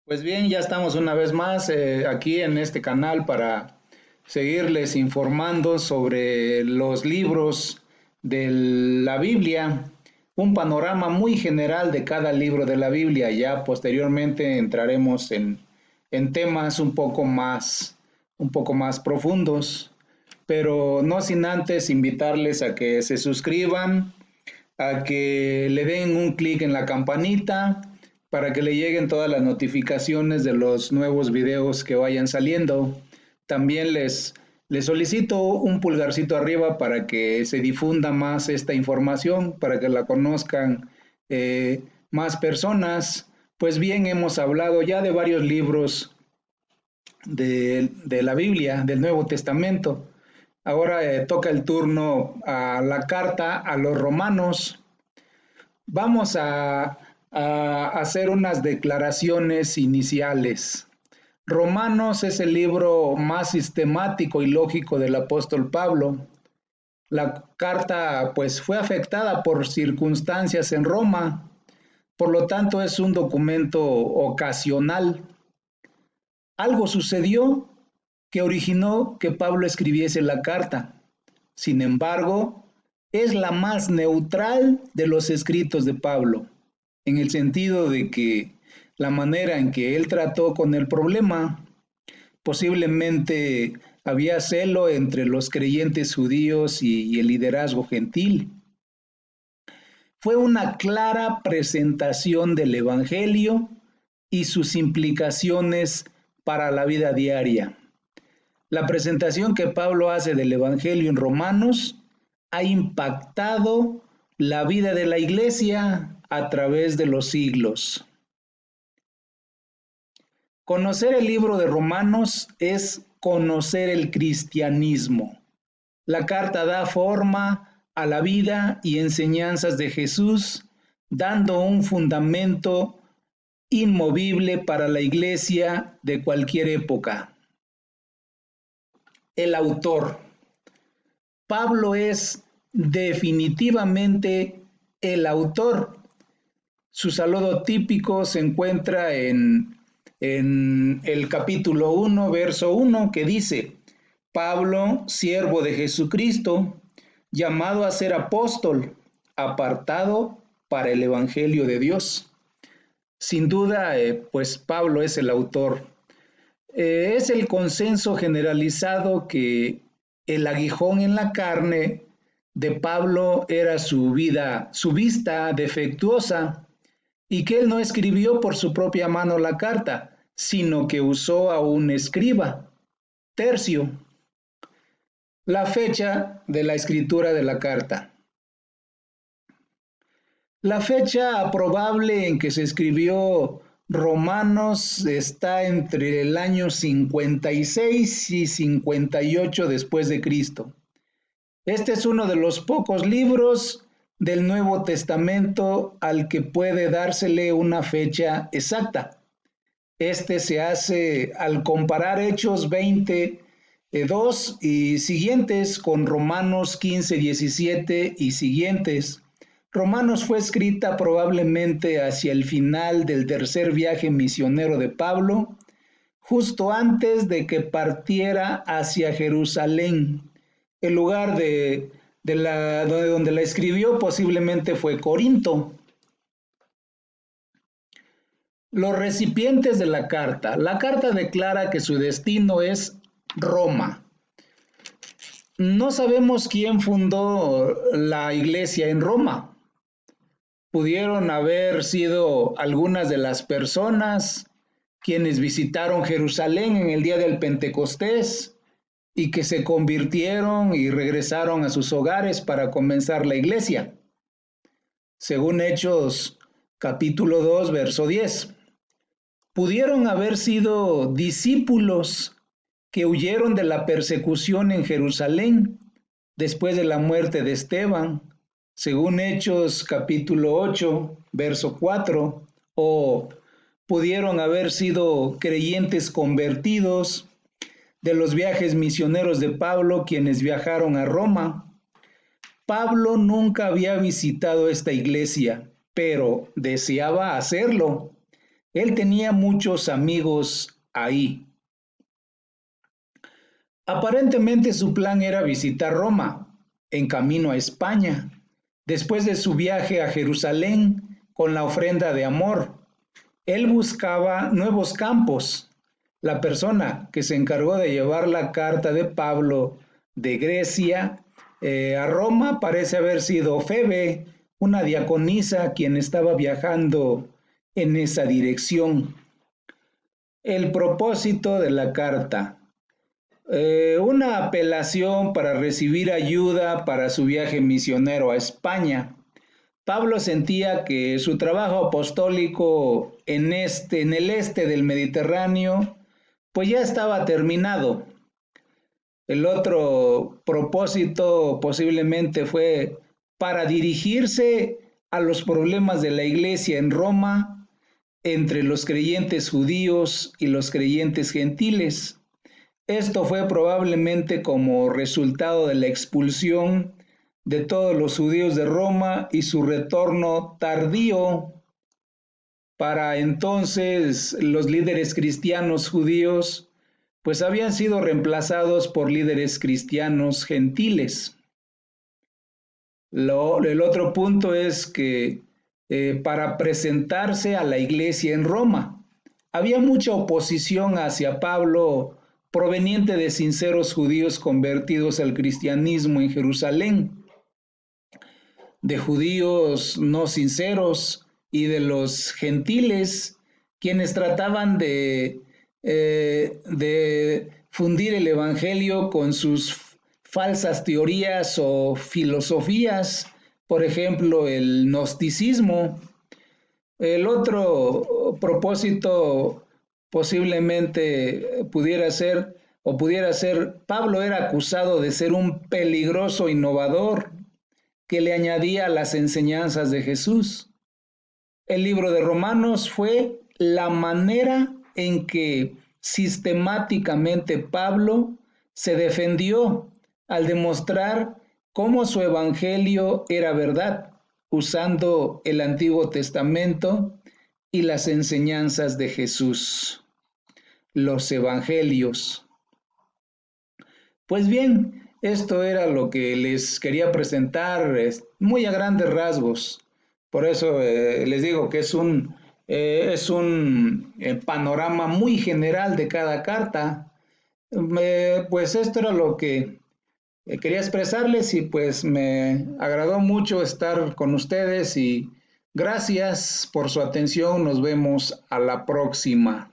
Pues bien, ya estamos una vez más aquí en este canal para seguirles informando sobre los libros de la Biblia, un panorama muy general de cada libro de la Biblia. Ya posteriormente entraremos en temas un poco más profundos, pero no sin antes invitarles a que se suscriban, a que le den un clic en la campanita para que le lleguen todas las notificaciones de los nuevos videos que vayan saliendo. También les solicito un pulgarcito arriba para que se difunda más esta información, para que la conozcan más personas. Pues bien, hemos hablado ya de varios libros de la Biblia, del Nuevo Testamento. Ahora toca el turno a la carta a los romanos. Vamos a hacer unas declaraciones iniciales. Romanos es el libro más sistemático y lógico del apóstol Pablo. La carta pues fue afectada por circunstancias en Roma, por lo tanto es un documento ocasional. Algo sucedió que originó que Pablo escribiese la carta. Sin embargo, es la más neutral de los escritos de Pablo, en el sentido de que la manera en que él trató con el problema, posiblemente había celo entre los creyentes judíos y el liderazgo gentil. Fue una clara presentación del Evangelio y sus implicaciones para la vida diaria. La presentación que Pablo hace del Evangelio en Romanos ha impactado la vida de la iglesia a través de los siglos. Conocer el libro de Romanos es conocer el cristianismo. La carta da forma a la vida y enseñanzas de Jesús, dando un fundamento inmovible para la iglesia de cualquier época. El autor. Pablo es definitivamente el autor. Su saludo típico se encuentra en el capítulo 1, verso 1, que dice: Pablo, siervo de Jesucristo, llamado a ser apóstol, apartado para el Evangelio de Dios. Sin duda, pues Pablo es el autor. Es el consenso generalizado que el aguijón en la carne de Pablo era su vista defectuosa, y que él no escribió por su propia mano la carta, sino que usó a un escriba. Tercio, la fecha de la escritura de la carta. La fecha probable en que se escribió Romanos está entre el año 56 y 58 después de Cristo. Este es uno de los pocos libros del Nuevo Testamento al que puede dársele una fecha exacta. Este se hace al comparar Hechos 20:2 y siguientes con Romanos 15:17 y siguientes. Romanos fue escrita probablemente hacia el final del tercer viaje misionero de Pablo, justo antes de que partiera hacia Jerusalén. El lugar donde la escribió posiblemente fue Corinto. Los recipientes de la carta. La carta declara que su destino es Roma. No sabemos quién fundó la iglesia en Roma. Pudieron haber sido algunas de las personas quienes visitaron Jerusalén en el día del Pentecostés y que se convirtieron y regresaron a sus hogares para comenzar la iglesia. Según Hechos capítulo 2, verso 10. Pudieron haber sido discípulos que huyeron de la persecución en Jerusalén después de la muerte de Esteban, según Hechos capítulo 8, verso 4, o pudieron haber sido creyentes convertidos de los viajes misioneros de Pablo, quienes viajaron a Roma. Pablo nunca había visitado esta iglesia, pero deseaba hacerlo. Él tenía muchos amigos ahí. Aparentemente su plan era visitar Roma, en camino a España, después de su viaje a Jerusalén con la ofrenda de amor. Él buscaba nuevos campos. La persona que se encargó de llevar la carta de Pablo de Grecia a Roma parece haber sido Febe, una diaconisa quien estaba viajando en esa dirección. El propósito de la carta. Una apelación para recibir ayuda para su viaje misionero a España. Pablo sentía que su trabajo apostólico en el este del Mediterráneo, pues ya estaba terminado. El otro propósito posiblemente fue para dirigirse a los problemas de la iglesia en Roma entre los creyentes judíos y los creyentes gentiles. Esto fue probablemente como resultado de la expulsión de todos los judíos de Roma y su retorno tardío. Para entonces los líderes cristianos judíos pues habían sido reemplazados por líderes cristianos gentiles. El otro punto es que para presentarse a la iglesia en Roma había mucha oposición hacia Pablo proveniente de sinceros judíos convertidos al cristianismo en Jerusalén, de judíos no sinceros y de los gentiles, quienes trataban de fundir el evangelio con sus falsas teorías o filosofías, por ejemplo, el gnosticismo. El otro propósito posiblemente pudiera ser, Pablo era acusado de ser un peligroso innovador que le añadía las enseñanzas de Jesús. El libro de Romanos fue la manera en que sistemáticamente Pablo se defendió al demostrar cómo su evangelio era verdad, usando el Antiguo Testamento y las enseñanzas de Jesús, los evangelios. Pues bien, esto era lo que les quería presentar muy a grandes rasgos. Por eso les digo que es un panorama muy general de cada carta. Pues esto era lo que quería expresarles y pues me agradó mucho estar con ustedes y gracias por su atención. Nos vemos a la próxima.